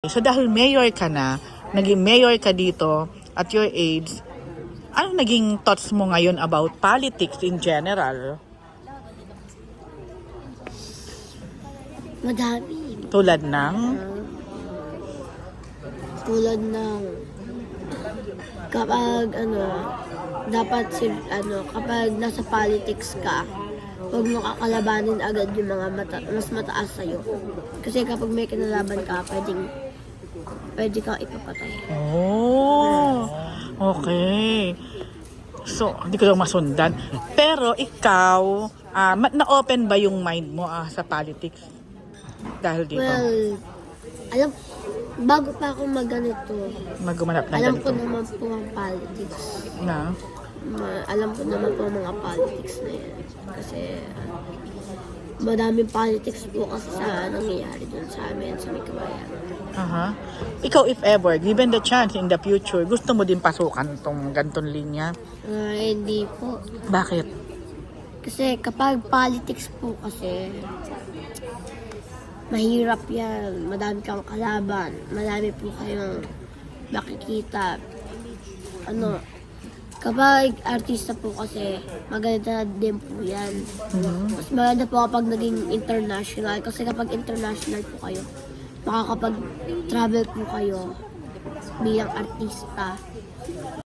So dahil mayor ka na, naging mayor ka dito at your age, ano naging thoughts mo ngayon about politics in general? Madami. Tulad ng, Tulad ng kapag dapat kapag nasa politics ka, huwag mo kakalabanin agad yung mga mas mataas sa'yo. Kasi kapag may kinalaban ka, pwede kang ipapatay. oh, okay. So, hindi ko lang masundan. Pero ikaw, na-open ba yung mind mo sa politics? Dahil dito, Well, bago pa ako magganito, magumanap ng alam ganito. ko naman po ang politics. Na? Alam ko naman po ang mga politics na yan. Kasi madaming politics po kasi sa nangyayari dun sa amin, sa may kabayan. Aha. Ikaw, if ever, given the chance in the future, gusto mo din pasukan tong gantong linya? Hindi po. Bakit? Kasi kapag politics po kasi, mahirap yan. Madami kang kalaban. Madami po kayong makikita. Kapag artista po kasi, maganda din po yan. Mas maganda po kapag naging international. Kasi kapag international po kayo, makakapag-travel po kayo bilang artista.